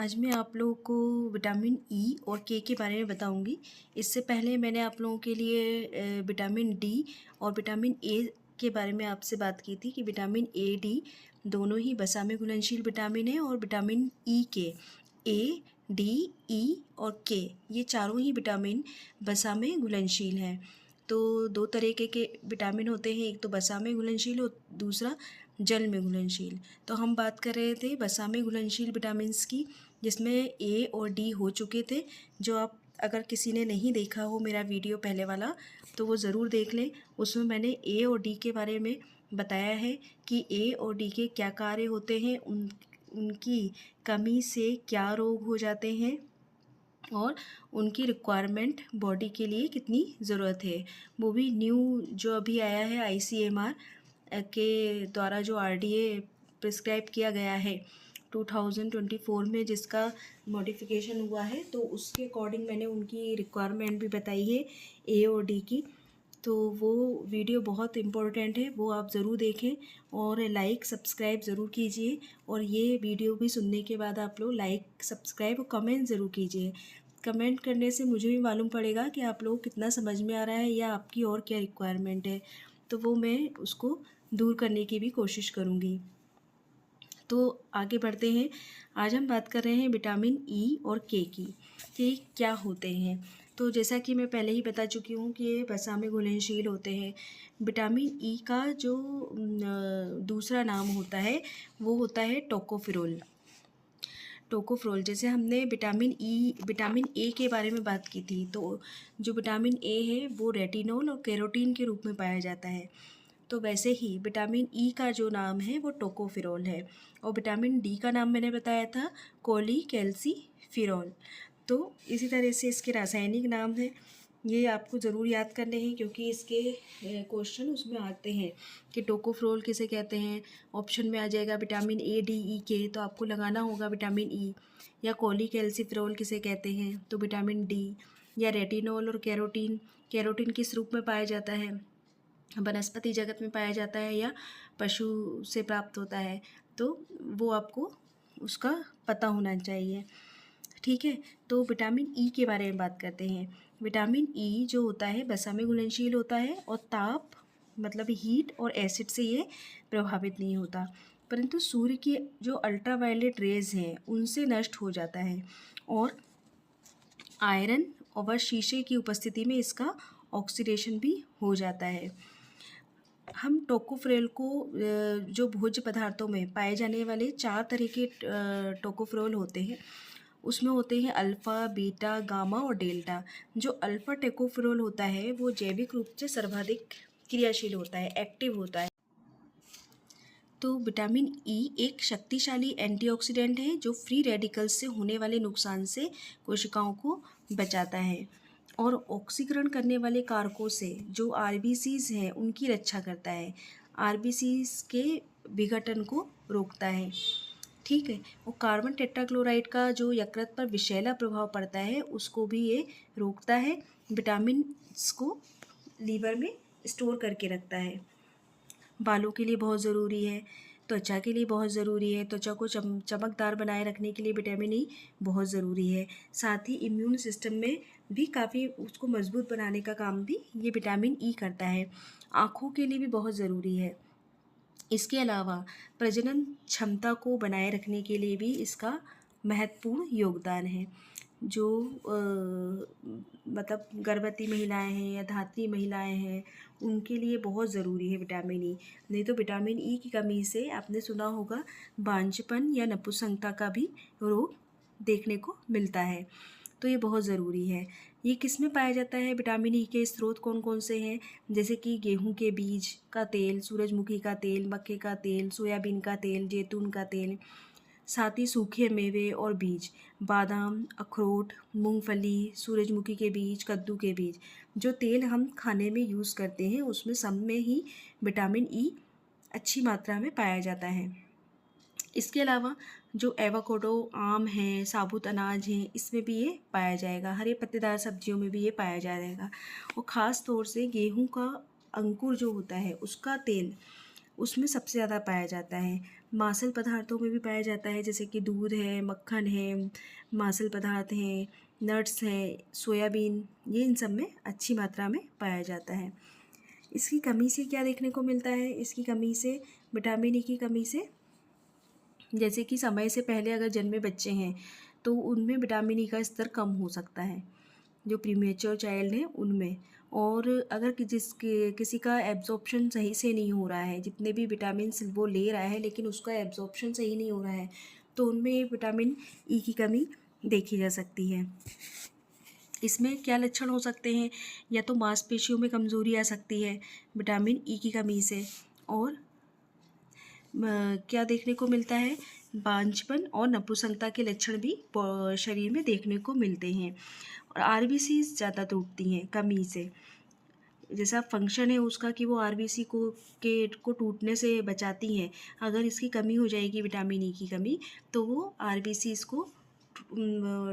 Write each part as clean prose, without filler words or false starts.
आज मैं आप लोगों को विटामिन ई और के बारे में बताऊंगी। इससे पहले मैंने आप लोगों के लिए विटामिन डी और विटामिन ए के बारे में आपसे बात की थी कि विटामिन ए डी दोनों ही वसा में घुलनशील विटामिन है और विटामिन ई के ए डी ई और के ये चारों ही विटामिन वसा में घुलनशील हैं। तो दो तरीके के विटामिन होते हैं, एक तो वसा में घुलनशील और दूसरा जल में घुलनशील। तो हम बात कर रहे थे वसा में घुलनशील विटामिन्स की, जिसमें ए और डी हो चुके थे। जो आप अगर किसी ने नहीं देखा हो मेरा वीडियो पहले वाला तो वो ज़रूर देख लें। उसमें मैंने ए और डी के बारे में बताया है कि ए और डी के क्या कार्य होते हैं, उनकी कमी से क्या रोग हो जाते हैं और उनकी रिक्वायरमेंट बॉडी के लिए कितनी ज़रूरत है। वो भी न्यू जो अभी आया है ICMR के द्वारा जो RDA प्रिस्क्राइब किया गया है 2024 में, जिसका मॉडिफिकेशन हुआ है, तो उसके अकॉर्डिंग मैंने उनकी रिक्वायरमेंट भी बताई है ए और डी की। तो वो वीडियो बहुत इम्पोर्टेंट है, वो आप ज़रूर देखें और लाइक सब्सक्राइब ज़रूर कीजिए। और ये वीडियो भी सुनने के बाद आप लोग लाइक सब्सक्राइब और कमेंट ज़रूर कीजिए। कमेंट करने से मुझे भी मालूम पड़ेगा कि आप लोग कितना समझ में आ रहा है या आपकी और क्या रिक्वायरमेंट है, तो वो मैं उसको दूर करने की भी कोशिश करूँगी। तो आगे बढ़ते हैं। आज हम बात कर रहे हैं विटामिन ई और के की, कि क्या होते हैं। तो जैसा कि मैं पहले ही बता चुकी हूँ कि ये वसा में घुलनशील होते हैं। विटामिन ई का जो दूसरा नाम होता है वो होता है टोकोफेरोल। जैसे हमने विटामिन ए के बारे में बात की थी, तो जो विटामिन ए है वो रेटिनॉल और कैरोटीन के रूप में पाया जाता है। तो वैसे ही विटामिन ई का जो नाम है वो टोकोफेरोल है और विटामिन डी का नाम मैंने बताया था कोलीकैल्सीफेरॉल। तो इसी तरह से इसके रासायनिक नाम है, ये आपको ज़रूर याद करने हैं क्योंकि इसके क्वेश्चन उसमें आते हैं कि टोकोफेरोल किसे कहते हैं। ऑप्शन में आ जाएगा विटामिन ए डी ई के, तो आपको लगाना होगा विटामिन ई। या कोलीकैल्सीफेरॉल किसे कहते हैं, तो विटामिन डी। या रेटिनॉल और कैरोटीन किस रूप में पाया जाता है, वनस्पति जगत में पाया जाता है या पशु से प्राप्त होता है, तो वो आपको उसका पता होना चाहिए। ठीक है, तो विटामिन ई के बारे में बात करते हैं। विटामिन ई जो होता है वसा में घुलनशील होता है और ताप मतलब हीट और एसिड से ये प्रभावित नहीं होता, परंतु सूर्य की जो अल्ट्रावायलेट रेज हैं उनसे नष्ट हो जाता है। और आयरन और शीशे की उपस्थिति में इसका ऑक्सीडेशन भी हो जाता है। हम टोकोफेरोल को जो भोज्य पदार्थों में पाए जाने वाले 4 तरह के टोकोफेरोल होते हैं, उसमें होते हैं अल्फ़ा, बीटा, गामा और डेल्टा। जो अल्फ़ा टोकोफेरोल होता है वो जैविक रूप से सर्वाधिक क्रियाशील होता है, एक्टिव होता है। तो विटामिन ई एक शक्तिशाली एंटीऑक्सीडेंट है जो फ्री रेडिकल्स से होने वाले नुकसान से कोशिकाओं को बचाता है और ऑक्सीकरण करने वाले कारकों से जो आरबीसीज हैं उनकी रक्षा करता है, आरबीसीज के विघटन को रोकता है। ठीक है, और कार्बन टेट्राक्लोराइड का जो यकृत पर विषैला प्रभाव पड़ता है उसको भी ये रोकता है। विटामिन को लीवर में स्टोर करके रखता है। बालों के लिए बहुत ज़रूरी है, त्वचा के लिए बहुत ज़रूरी है, त्वचा को चमकदार बनाए रखने के लिए विटामिन ई बहुत ज़रूरी है। साथ ही इम्यून सिस्टम में भी काफ़ी उसको मजबूत बनाने का काम भी ये विटामिन ई करता है। आँखों के लिए भी बहुत ज़रूरी है। इसके अलावा प्रजनन क्षमता को बनाए रखने के लिए भी इसका महत्वपूर्ण योगदान है। जो मतलब गर्भवती महिलाएं हैं या धात्री महिलाएं हैं उनके लिए बहुत ज़रूरी है विटामिन ई। नहीं तो विटामिन ई की कमी से आपने सुना होगा बांझपन या नपुंसकता का भी रोग देखने को मिलता है, तो ये बहुत ज़रूरी है। ये किस में पाया जाता है, विटामिन ई के स्रोत कौन कौन से हैं, जैसे कि गेहूं के बीज का तेल, सूरजमुखी का तेल, मक्के का तेल, सोयाबीन का तेल, जैतून का तेल। साथ ही सूखे मेवे और बीज, बादाम, अखरोट, मूंगफली, सूरजमुखी के बीज, कद्दू के बीज। जो तेल हम खाने में यूज़ करते हैं उसमें सब में ही विटामिन ई अच्छी मात्रा में पाया जाता है। इसके अलावा जो एवोकाडो, आम है, साबुत अनाज हैं, इसमें भी ये पाया जाएगा। हरे पत्तेदार सब्जियों में भी ये पाया जाएगा। और ख़ास तौर से गेहूं का अंकुर जो होता है उसका तेल, उसमें सबसे ज़्यादा पाया जाता है। मांसल पदार्थों में भी पाया जाता है, जैसे कि दूध है, मक्खन है, मांसल पदार्थ हैं, नट्स हैं, सोयाबीन, ये इन सब में अच्छी मात्रा में पाया जाता है। इसकी कमी से क्या देखने को मिलता है? इसकी कमी से, विटामिन ई की कमी से, जैसे कि समय से पहले अगर जन्मे बच्चे हैं तो उनमें विटामिन ई का स्तर कम हो सकता है, जो प्रीमेच्योर चाइल्ड हैं उनमें। और अगर किसी का एब्जॉर्प्शन सही से नहीं हो रहा है, जितने भी विटामिन वो ले रहा है लेकिन उसका एब्जॉर्प्शन सही नहीं हो रहा है, तो उनमें विटामिन ई की कमी देखी जा सकती है। इसमें क्या लक्षण हो सकते हैं? या तो मांसपेशियों में कमज़ोरी आ सकती है विटामिन ई की कमी से, और क्या देखने को मिलता है? बांझपन और नपुंसकता के लक्षण भी शरीर में देखने को मिलते हैं। और आरबीसी ज़्यादा टूटती हैं कमी से। जैसा फंक्शन है उसका कि वो आरबीसी को टूटने से बचाती हैं, अगर इसकी कमी हो जाएगी विटामिन ई की कमी, तो वो आरबीसी इसको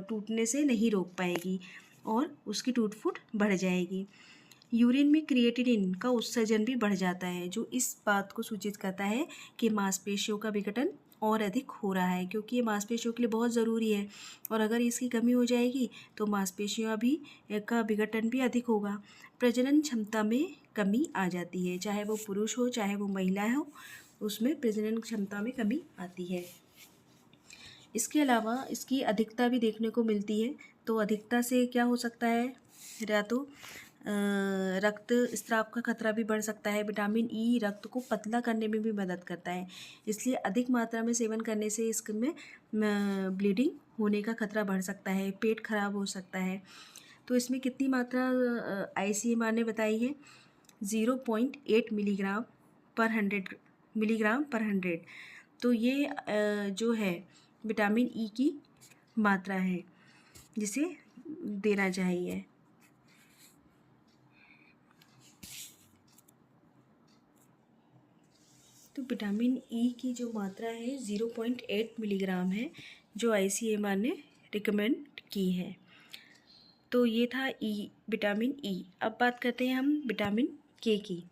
टूटने से नहीं रोक पाएगी और उसकी टूट फूट बढ़ जाएगी। यूरिन में क्रिएटिनिन का उत्सर्जन भी बढ़ जाता है, जो इस बात को सूचित करता है कि मांसपेशियों का विघटन और अधिक हो रहा है, क्योंकि ये मांसपेशियों के लिए बहुत ज़रूरी है। और अगर इसकी कमी हो जाएगी तो मांसपेशियाँ भी का विघटन भी अधिक होगा। प्रजनन क्षमता में कमी आ जाती है, चाहे वो पुरुष हो चाहे वो महिला हो, उसमें प्रजनन क्षमता में कमी आती है। इसके अलावा इसकी अधिकता भी देखने को मिलती है। तो अधिकता से क्या हो सकता है? या तो रक्त स्राव का खतरा भी बढ़ सकता है। विटामिन ई रक्त को पतला करने में भी मदद करता है, इसलिए अधिक मात्रा में सेवन करने से इसमें ब्लीडिंग होने का खतरा बढ़ सकता है, पेट खराब हो सकता है। तो इसमें कितनी मात्रा ICMR ने बताई है? 0.8 मिलीग्राम पर 100। तो ये जो है विटामिन ई की मात्रा है जिसे देना चाहिए। तो विटामिन ई की जो मात्रा है 0.8 मिलीग्राम है, जो ICMR ने रिकमेंड की है। तो ये था विटामिन ई। अब बात करते हैं हम विटामिन के की।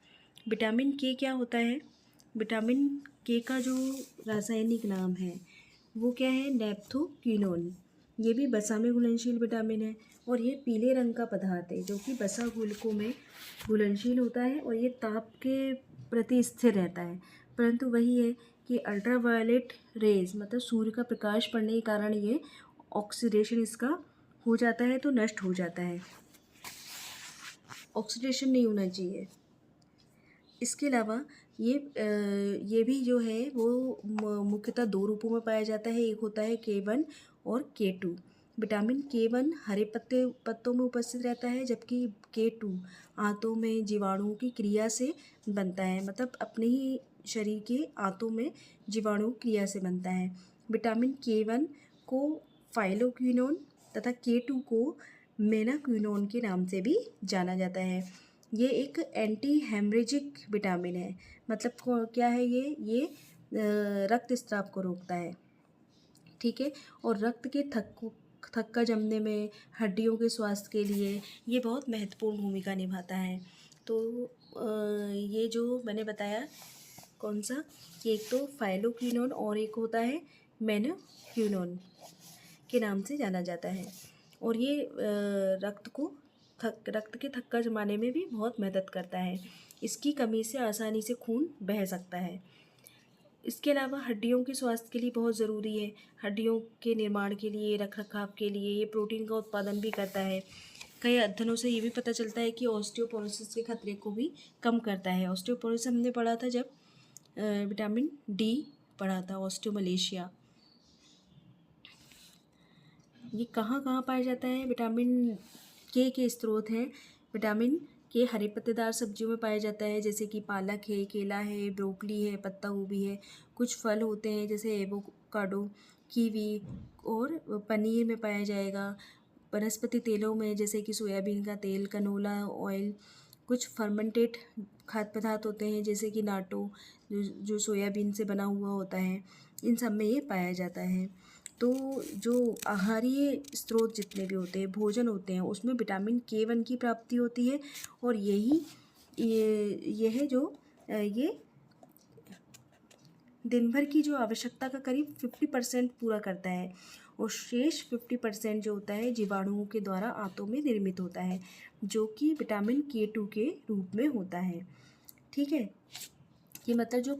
विटामिन के क्या होता है? विटामिन के का जो रासायनिक नाम है वो क्या है? नेप्थोक्विनोन। ये भी वसा में घुलनशील विटामिन है और ये पीले रंग का पदार्थ है जो कि वसा घुलकों में घुलनशील होता है और ये ताप के प्रति स्थिर रहता है। परंतु वही है कि अल्ट्रावायलेट रेज, मतलब सूर्य का प्रकाश पड़ने के कारण ये ऑक्सीडेशन इसका हो जाता है, तो नष्ट हो जाता है। ऑक्सीडेशन नहीं होना चाहिए। इसके अलावा ये भी जो है वो मुख्यतः दो रूपों में पाया जाता है। एक होता है K1 और K2। विटामिन K1 हरे पत्तों में उपस्थित रहता है, जबकि K2 आंतों में जीवाणुओं की क्रिया से बनता है, मतलब अपने ही शरीर के आंतों में जीवाणु क्रिया से बनता है। विटामिन K1 को फाइलोक्विनोन तथा K2 को मेनाक्विनोन के नाम से भी जाना जाता है। ये एक एंटी हेमरेजिक विटामिन है, मतलब क्या है ये रक्त स्राव को रोकता है, ठीक है। और रक्त के थक्का जमने में, हड्डियों के स्वास्थ्य के लिए ये बहुत महत्वपूर्ण भूमिका निभाता है। तो ये जो मैंने बताया कौन सा, कि एक तो फाइलोक्विनोन और एक होता है मेनाक्विनोन के नाम से जाना जाता है। और ये रक्त के थक्का जमाने में भी बहुत मदद करता है। इसकी कमी से आसानी से खून बह सकता है। इसके अलावा हड्डियों के स्वास्थ्य के लिए बहुत ज़रूरी है। हड्डियों के निर्माण के लिए, रख रखाव के लिए ये प्रोटीन का उत्पादन भी करता है। कई अध्ययनों से ये भी पता चलता है कि ऑस्टियोपोरोसिस के खतरे को भी कम करता है। ऑस्टियोपोरोसिस हमने पढ़ा था जब विटामिन डी पढ़ा था, ऑस्टियोमलेशिया। ये कहाँ कहाँ पाया जाता है? विटामिन के स्रोत हैं। विटामिन के हरे पत्तेदार सब्जियों में पाया जाता है, जैसे कि पालक है, केला है, ब्रोकली है, पत्ता गोभी है। कुछ फल होते हैं जैसे एवोकाडो, कीवी, और पनीर में पाया जाएगा। वनस्पति तेलों में जैसे कि सोयाबीन का तेल, कनोला ऑयल। कुछ फर्मेंटेड खाद्य पदार्थ होते हैं जैसे कि नाटो, जो सोयाबीन से बना हुआ होता है, इन सब में ये पाया जाता है। तो जो आहारीय स्रोत जितने भी होते हैं, भोजन होते हैं, उसमें विटामिन K1 की प्राप्ति होती है। और यही ये है जो ये दिन भर की जो आवश्यकता का करीब 50% पूरा करता है और शेष 50% जो होता है जीवाणुओं के द्वारा आंतों में निर्मित होता है, जो कि विटामिन K2 के रूप में होता है। ठीक है, कि मतलब जो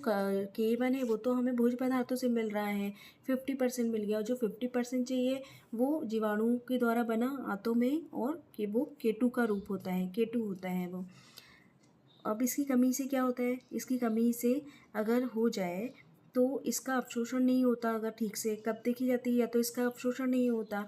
K1 है वो तो हमें भोज्य पदार्थों से मिल रहा है, 50% मिल गया, और जो 50% चाहिए वो जीवाणुओं के द्वारा बना आंतों में, और कि वो K2 का रूप होता है, K2 होता है वो। अब इसकी कमी से क्या होता है, इसकी कमी से अगर हो जाए तो इसका अवशोषण नहीं होता। अगर ठीक से कब देखी जाती है, या तो इसका अवशोषण नहीं होता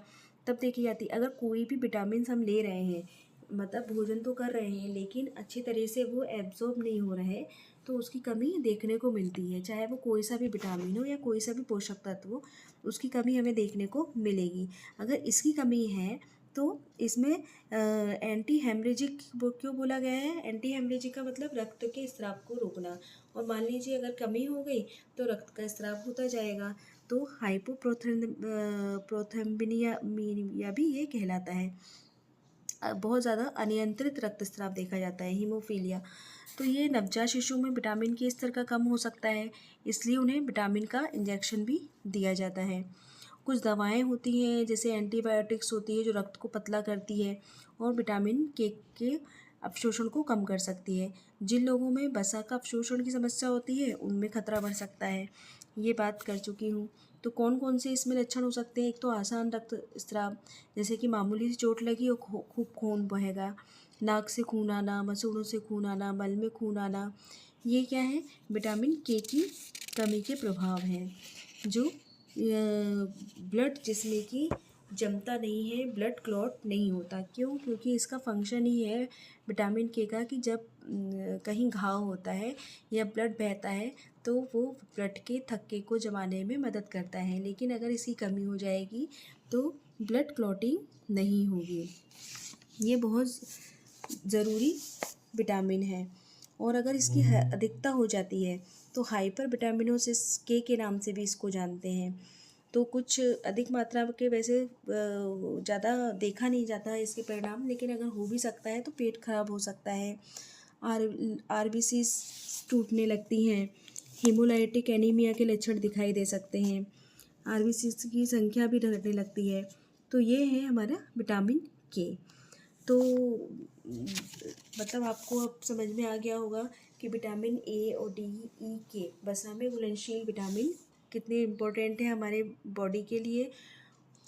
तब देखी जाती है। अगर कोई भी विटामिन हम ले रहे हैं, मतलब भोजन तो कर रहे हैं लेकिन अच्छी तरह से वो एब्जॉर्ब नहीं हो रहा है, तो उसकी कमी देखने को मिलती है। चाहे वो कोई सा भी विटामिन हो या कोई सा भी पोषक तत्व हो, उसकी कमी हमें देखने को मिलेगी। अगर इसकी कमी है तो इसमें एंटी हेमरेजिक क्यों बोला गया है? एंटी हेमरेजिक का मतलब रक्त के स्राव को रोकना। और मान लीजिए अगर कमी हो गई तो रक्त का स्राव होता जाएगा, तो प्रोथ्रोम्बिनिया भी ये कहलाता है। बहुत ज़्यादा अनियंत्रित रक्तस्राव देखा जाता है, हीमोफीलिया। तो ये नवजात शिशु में विटामिन के स्तर का कम हो सकता है, इसलिए उन्हें विटामिन का इंजेक्शन भी दिया जाता है। कुछ दवाएं होती हैं जैसे एंटीबायोटिक्स होती है जो रक्त को पतला करती है और विटामिन के अवशोषण को कम कर सकती है। जिन लोगों में वसा का अवशोषण की समस्या होती है उनमें खतरा बढ़ सकता है, ये बात कर चुकी हूँ। तो कौन कौन से इसमें लक्षण हो सकते हैं? एक तो आसान रक्तस्राव, जैसे कि मामूली सी चोट लगी और खूब खून बहेगा, नाक से खून आना, मसूड़ों से खून आना, मल में खून आना, ये क्या है? विटामिन के की कमी के प्रभाव हैं। जो ब्लड जिसमें कि जमता नहीं है, ब्लड क्लॉट नहीं होता। क्यों? क्योंकि इसका फंक्शन ही है विटामिन के का कि जब कहीं घाव होता है या ब्लड बहता है तो वो ब्लड के थक्के को जमाने में मदद करता है। लेकिन अगर इसकी कमी हो जाएगी तो ब्लड क्लॉटिंग नहीं होगी। ये बहुत ज़रूरी विटामिन है। और अगर इसकी अधिकता हो जाती है तो हाइपर विटामिनोसिस के नाम से भी इसको जानते हैं। तो कुछ अधिक मात्रा के वैसे ज़्यादा देखा नहीं जाता है इसके परिणाम, लेकिन अगर हो भी सकता है तो पेट खराब हो सकता है, आरबीसीज टूटने लगती हैं, हीमोलाइटिक एनीमिया के लक्षण दिखाई दे सकते हैं, आरबीसीज की संख्या भी घटने लगती है। तो ये है हमारा विटामिन के। तो मतलब आपको अब समझ में आ गया होगा कि विटामिन ए और डी, ई, के वसा में घुलनशील विटामिन कितने इम्पोर्टेंट है हमारे बॉडी के लिए,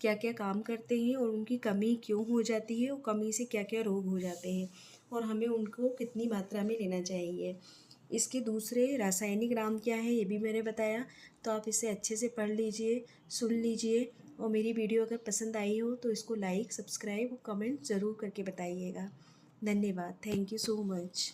क्या क्या काम करते हैं और उनकी कमी क्यों हो जाती है और कमी से क्या क्या रोग हो जाते हैं और हमें उनको कितनी मात्रा में लेना चाहिए। इसके दूसरे रासायनिक नाम क्या है ये भी मैंने बताया, तो आप इसे अच्छे से पढ़ लीजिए, सुन लीजिए। और मेरी वीडियो अगर पसंद आई हो तो इसको लाइक, सब्सक्राइब और कमेंट ज़रूर करके बताइएगा। धन्यवाद। Thank you so much.